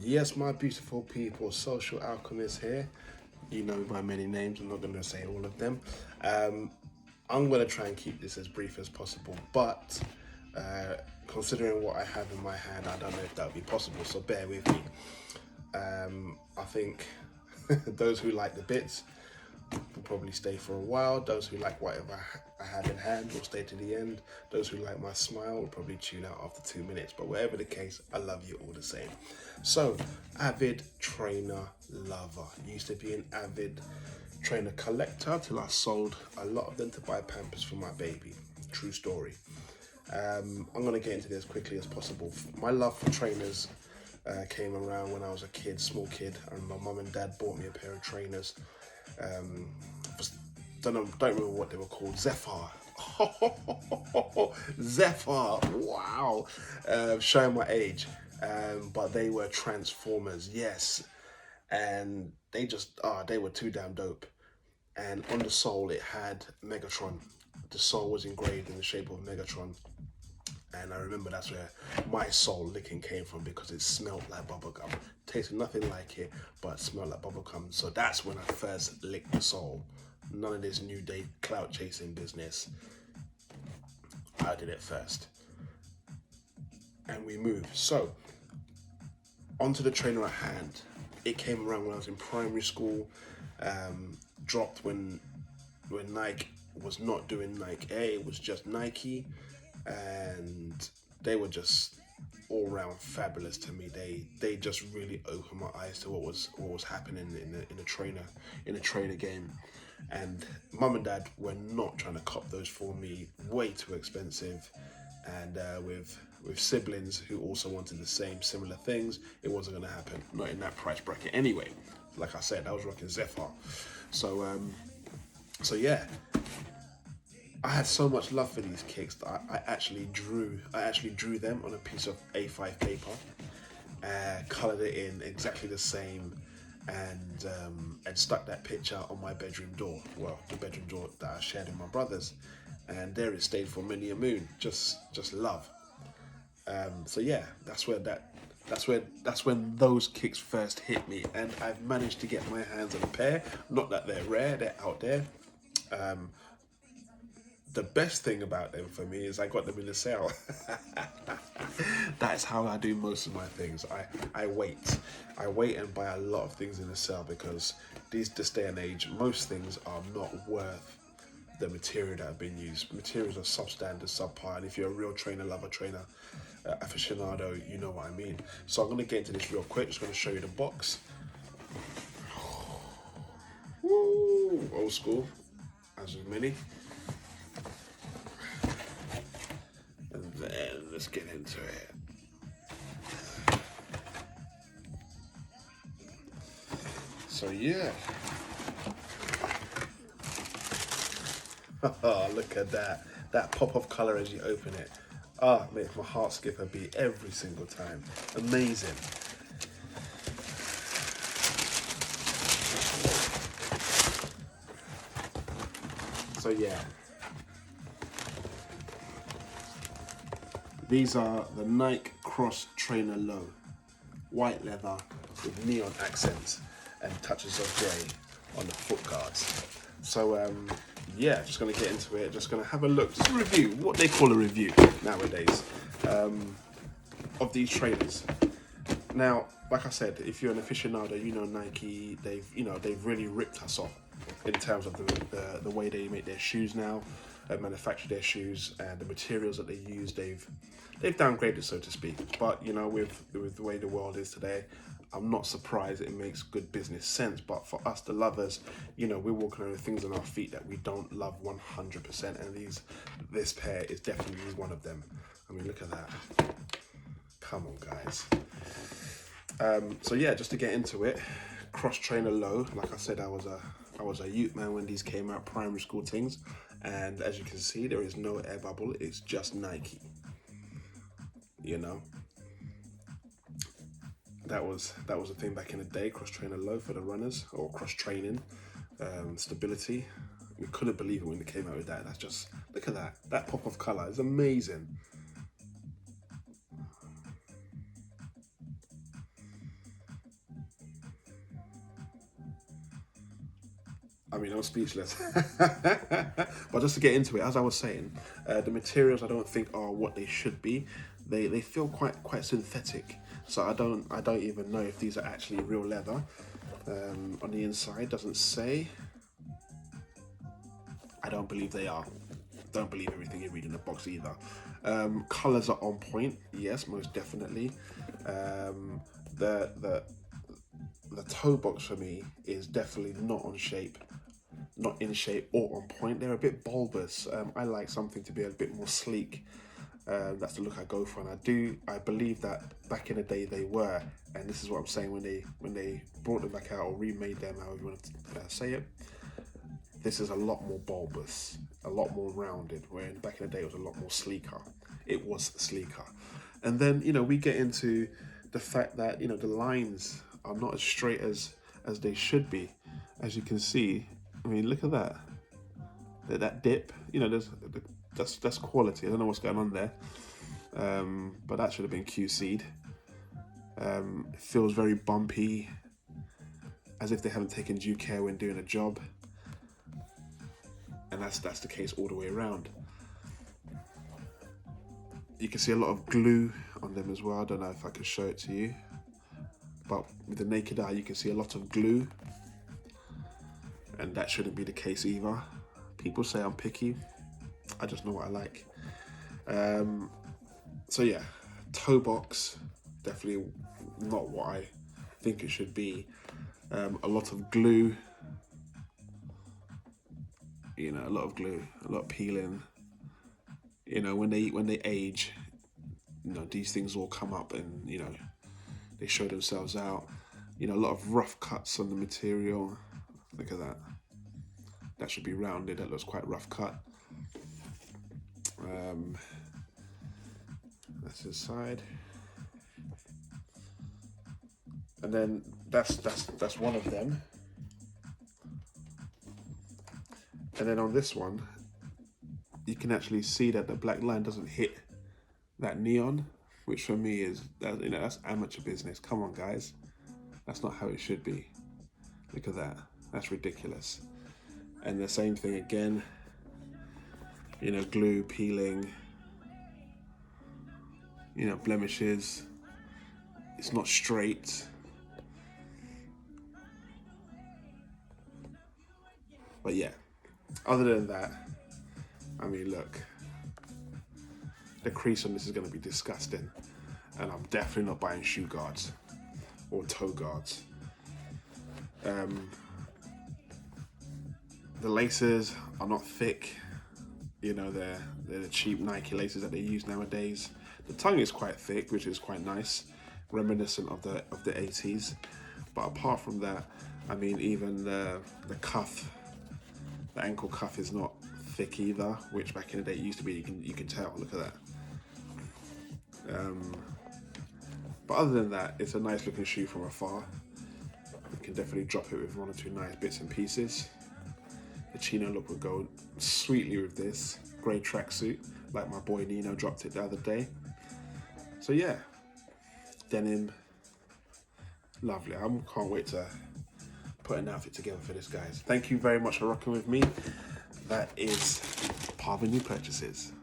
Yes, my beautiful people, Social Alchemist here. You know by many names, I'm not going to say all of them. Um, I'm going to try and keep this as brief as possible, but considering what I have in my hand, I don't know if that would be possible, so bear with me. I think those who like the bits will probably stay for a while. Those who like whatever I have in hand will stay to the end. Those who like my smile will probably tune out after 2 minutes. But whatever the case, I love you all the same. So, avid trainer lover. Used to be an avid trainer collector till I sold a lot of them to buy Pampers for my baby. True story. I'm going to get into this as quickly as possible. My love for trainers came around when I was a kid, small kid, and my mum and dad bought me a pair of trainers. Don't remember what they were called. Zephyr. Zephyr. Wow. Showing my age. But they were Transformers. Yes. And they were too damn dope. And on the sole it had Megatron. The sole was engraved in the shape of Megatron. And I remember that's where my soul licking came from, because it smelled like bubblegum. Tasted nothing like it, but smelled like bubblegum. So that's when I first licked the soul. None of this new day clout chasing business. I did it first. And we moved. So, onto the trainer at hand. It came around when I was in primary school. Dropped when Nike was not doing Nike Air, it was just Nike. And they were just all round fabulous to me. They just really opened my eyes to what was happening in a trainer game. And mum and dad were not trying to cop those for me, way too expensive. And with siblings who also wanted the same similar things, it wasn't going to happen, not in that price bracket anyway. Like I said, I was rocking Zephyr. So yeah, I had so much love for these kicks that I actually drew them on a piece of A5 paper, coloured it in exactly the same, and stuck that picture on my bedroom door. Well, the bedroom door that I shared with my brothers, and there it stayed for many a moon. Just love. So yeah, that's when those kicks first hit me, and I've managed to get my hands on a pair. Not that they're rare; they're out there. The best thing about them for me is I got them in a sale. That's how I do most of my things. I wait. I wait and buy a lot of things in a sale, because this day and age, most things are not worth the material that have been used. Materials are substandard, subpar, and if you're a real trainer, lover, trainer, aficionado, you know what I mean. So I'm going to get into this real quick. Just going to show you the box. Woo, old school, as with many. And then let's get into it. So yeah. Oh, look at that. That pop of colour as you open it. Ah, makes my heart skip a beat every single time. Amazing. So yeah. These are the Nike Cross Trainer Low. White leather with neon accents and touches of grey on the foot guards. So yeah, just going to get into it. Just going to have a look, just a review, what they call a review nowadays, of these trainers. Now, like I said, if you're an aficionado, you know Nike. They've really ripped us off in terms of the way they make their shoes now, manufacture their shoes, and the materials that they use. They've downgraded, so to speak. But with the way the world is today, I'm not surprised it makes good business sense. But for us, the lovers, we're walking over things on our feet that we don't love 100%, and this pair is definitely one of them. I mean, look at that. Come on, guys. So yeah, just to get into it, Cross Trainer Low. Like I said, I was a youth man when these came out, primary school things, and as you can see, there is no air bubble. It's just Nike. That was a thing back in the day. Cross Trainer Low for the runners, or cross training, stability. We couldn't believe it when they came out with that. That's just, look at that. That pop of color is amazing. I mean, I'm speechless. But just to get into it, as I was saying, the materials I don't think are what they should be. They feel quite synthetic. So I don't even know if these are actually real leather. On the inside doesn't say. I don't believe they are. Don't believe everything you read in the box either. Colors are on point. Yes, most definitely. The the toe box for me is definitely not on shape, not in shape or on point. They're a bit bulbous. I like something to be a bit more sleek. That's the look I go for, and I believe that back in the day they were, and this is what I'm saying, when they brought them back out or remade them, however you want to say it, this is a lot more bulbous, a lot more rounded, where back in the day it was a lot more sleeker. It was sleeker. And then, we get into the fact that, the lines are not as straight as they should be. As you can see, I mean, look at that. That dip, that's quality. I don't know what's going on there. But that should have been QC'd. It feels very bumpy, as if they haven't taken due care when doing a job. And that's the case all the way around. You can see a lot of glue on them as well. I don't know if I can show it to you, but with the naked eye you can see a lot of glue, and that shouldn't be the case either. People say I'm picky. I just know what I like. So yeah, toe box, definitely not what I think it should be. A lot of glue, a lot of glue, a lot of peeling. When they age, these things all come up and, they show themselves out. A lot of rough cuts on the material. Look at that. That should be rounded. That looks quite rough cut. That's his side. And then that's one of them. And then on this one, you can actually see that the black line doesn't hit that neon, which for me is, that's amateur business. Come on, guys. That's not how it should be. Look at that. That's ridiculous. And the same thing again, glue, peeling, blemishes. It's not straight. But yeah, other than that, I mean, look, the crease on this is going to be disgusting, and I'm definitely not buying shoe guards or toe guards. The laces are not thick. They're the cheap Nike laces that they use nowadays. The tongue is quite thick, which is quite nice, reminiscent of the 80s. But apart from that, I mean, even the cuff, the ankle cuff is not thick either, which back in the day it used to be. You can tell. Look at that. But other than that, it's a nice looking shoe from afar. You can definitely drop it with one or two nice bits and pieces. The chino look would go sweetly with this grey tracksuit, like my boy Nino dropped it the other day. So yeah, denim, lovely. I can't wait to put an outfit together for this, guys. Thank you very much for rocking with me. That is Parvenu Purchases.